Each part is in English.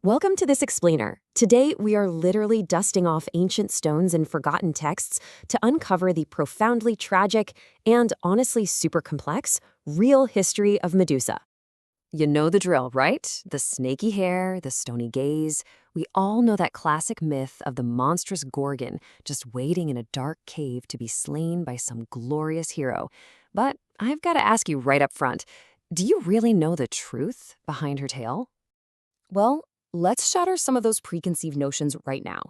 Welcome to this explainer. Today, we are literally dusting off ancient stones and forgotten texts to uncover the profoundly tragic and honestly super complex real history of Medusa. You know the drill, right? The snaky hair, the stony gaze. We all know that classic myth of the monstrous Gorgon just waiting in a dark cave to be slain by some glorious hero. But I've got to ask you right up front, do you really know the truth behind her tale? Well, let's shatter some of those preconceived notions right now,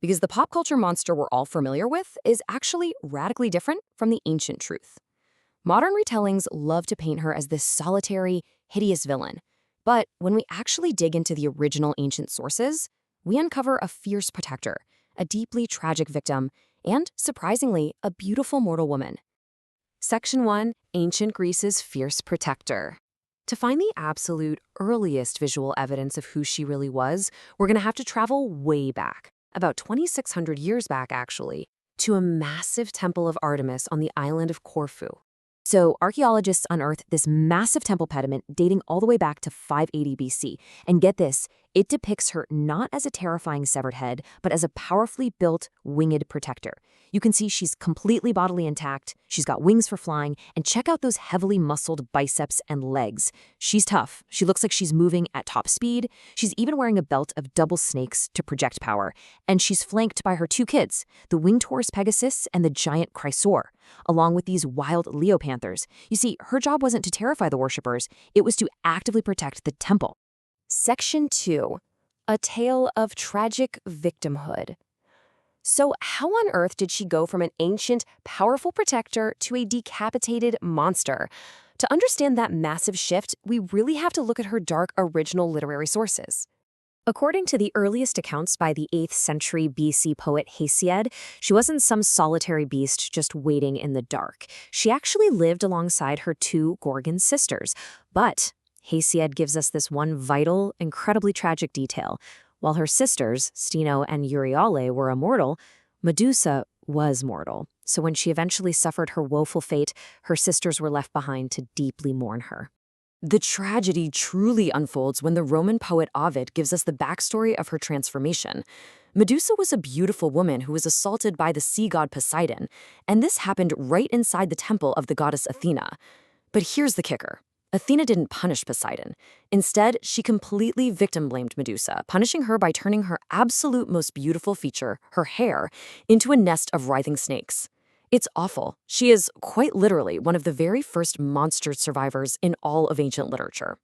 because the pop culture monster we're all familiar with is actually radically different from the ancient truth. Modern retellings love to paint her as this solitary, hideous villain, but when we actually dig into the original ancient sources, we uncover a fierce protector, a deeply tragic victim, and, surprisingly, a beautiful mortal woman. Section 1, Ancient Greece's Fierce Protector. To find the absolute earliest visual evidence of who she really was, we're going to have to travel way back, about 2,600 years back actually, to a massive Temple of Artemis on the island of Corfu. So archaeologists unearthed this massive temple pediment dating all the way back to 580 BC. And get this, it depicts her not as a terrifying severed head, but as a powerfully built winged protector. You can see she's completely bodily intact, she's got wings for flying, and check out those heavily muscled biceps and legs. She's tough, she looks like she's moving at top speed, she's even wearing a belt of double snakes to project power, and she's flanked by her two kids, the winged horse Pegasus and the giant Chrysaor, along with these wild leopanthers. You see, her job wasn't to terrify the worshippers, it was to actively protect the temple. Section 2. A Tale of Tragic Victimhood. So how on earth did she go from an ancient, powerful protector to a decapitated monster? To understand that massive shift, we really have to look at her dark original literary sources. According to the earliest accounts by the 8th century BC poet Hesiod, she wasn't some solitary beast just waiting in the dark. She actually lived alongside her two Gorgon sisters. But Hesiod gives us this one vital, incredibly tragic detail. While her sisters, Steno and Euryale, were immortal, Medusa was mortal. So when she eventually suffered her woeful fate, her sisters were left behind to deeply mourn her. The tragedy truly unfolds when the Roman poet Ovid gives us the backstory of her transformation. Medusa was a beautiful woman who was assaulted by the sea god Poseidon, and this happened right inside the temple of the goddess Athena. But here's the kicker. Athena didn't punish Poseidon. Instead, she completely victim-blamed Medusa, punishing her by turning her absolute most beautiful feature, her hair, into a nest of writhing snakes. It's awful. She is, quite literally, one of the very first monster survivors in all of ancient literature.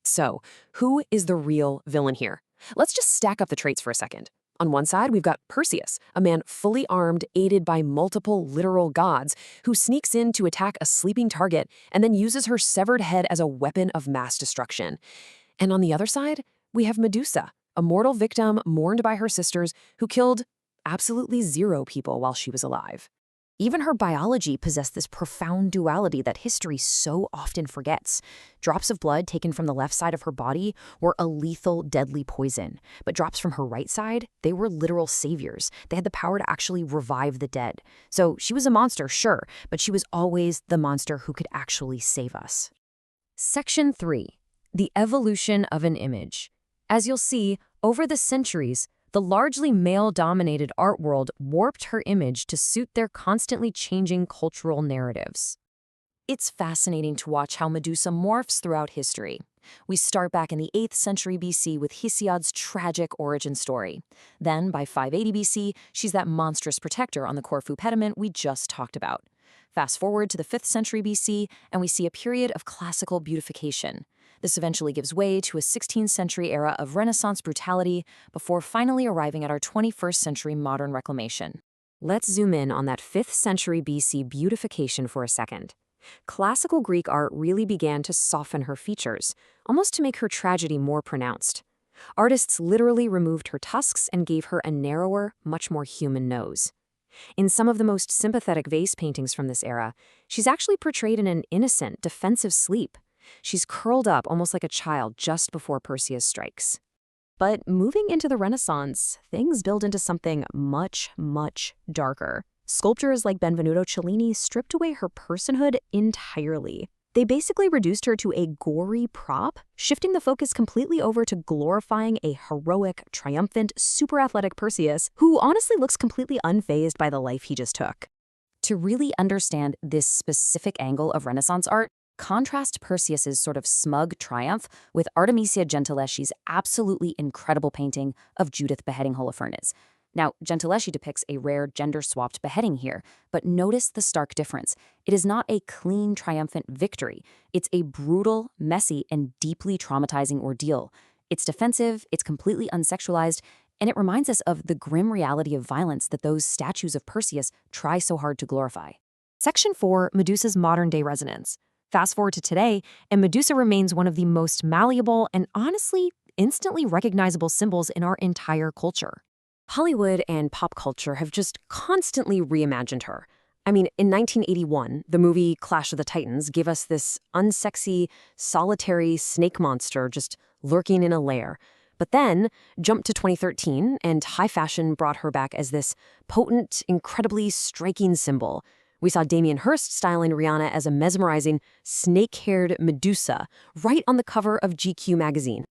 So, who is the real villain here? Let's just stack up the traits for a second. On one side, we've got Perseus, a man fully armed, aided by multiple literal gods, who sneaks in to attack a sleeping target and then uses her severed head as a weapon of mass destruction. And on the other side, we have Medusa, a mortal victim mourned by her sisters who killed absolutely zero people while she was alive. Even her biology possessed this profound duality that history so often forgets. Drops of blood taken from the left side of her body were a lethal, deadly poison. But drops from her right side, they were literal saviors. They had the power to actually revive the dead. So she was a monster, sure, but she was always the monster who could actually save us. Section 3. The Evolution of an Image. As you'll see, over the centuries, the largely male-dominated art world warped her image to suit their constantly changing cultural narratives. It's fascinating to watch how Medusa morphs throughout history. We start back in the 8th century BC with Hesiod's tragic origin story. Then, by 580 BC, she's that monstrous protector on the Corfu pediment we just talked about. Fast forward to the 5th century BC, and we see a period of classical beautification. This eventually gives way to a 16th century era of Renaissance brutality before finally arriving at our 21st century modern reclamation. Let's zoom in on that 5th century BC beautification for a second. Classical Greek art really began to soften her features, almost to make her tragedy more pronounced. Artists literally removed her tusks and gave her a narrower, much more human nose. In some of the most sympathetic vase paintings from this era, she's actually portrayed in an innocent, defensive sleep. She's curled up almost like a child just before Perseus strikes. But moving into the Renaissance, things build into something much, much darker. Sculptors like Benvenuto Cellini stripped away her personhood entirely. They basically reduced her to a gory prop, shifting the focus completely over to glorifying a heroic, triumphant, super athletic Perseus who honestly looks completely unfazed by the life he just took. To really understand this specific angle of Renaissance art, contrast Perseus's sort of smug triumph with Artemisia Gentileschi's absolutely incredible painting of Judith beheading Holofernes. Now, Gentileschi depicts a rare gender-swapped beheading here, but notice the stark difference. It is not a clean, triumphant victory. It's a brutal, messy, and deeply traumatizing ordeal. It's defensive, it's completely unsexualized, and it reminds us of the grim reality of violence that those statues of Perseus try so hard to glorify. Section 4, Medusa's modern-day resonance. Fast forward to today, and Medusa remains one of the most malleable and honestly, instantly recognizable symbols in our entire culture. Hollywood and pop culture have just constantly reimagined her. I mean, in 1981, the movie Clash of the Titans gave us this unsexy, solitary snake monster just lurking in a lair. But then, jump to 2013, and high fashion brought her back as this potent, incredibly striking symbol. We saw Damien Hirst styling Rihanna as a mesmerizing, snake-haired Medusa right on the cover of GQ magazine.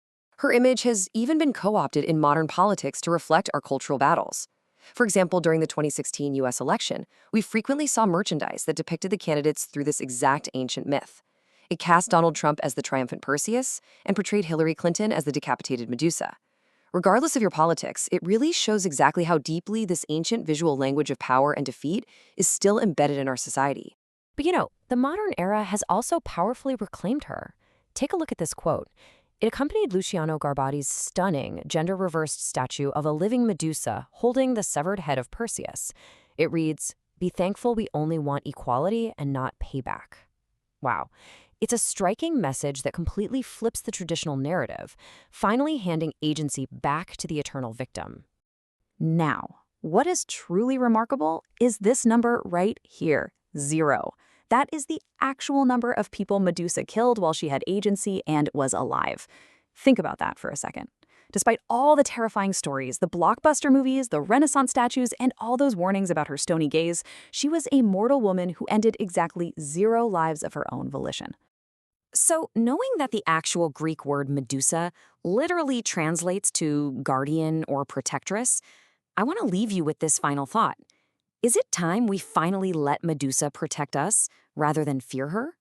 Her image has even been co-opted in modern politics to reflect our cultural battles. For example, during the 2016 US election, we frequently saw merchandise that depicted the candidates through this exact ancient myth. It cast Donald Trump as the triumphant Perseus and portrayed Hillary Clinton as the decapitated Medusa. Regardless of your politics, it really shows exactly how deeply this ancient visual language of power and defeat is still embedded in our society. But the modern era has also powerfully reclaimed her. Take a look at this quote. It accompanied Luciano Garbati's stunning, gender-reversed statue of a living Medusa holding the severed head of Perseus. It reads, "Be thankful we only want equality and not payback." Wow. It's a striking message that completely flips the traditional narrative, finally handing agency back to the eternal victim. Now, what is truly remarkable is this number right here, 0. That is the actual number of people Medusa killed while she had agency and was alive. Think about that for a second. Despite all the terrifying stories, the blockbuster movies, the Renaissance statues, and all those warnings about her stony gaze, she was a mortal woman who ended exactly 0 lives of her own volition. So, knowing that the actual Greek word Medusa literally translates to guardian or protectress, I want to leave you with this final thought. Is it time we finally let Medusa protect us rather than fear her?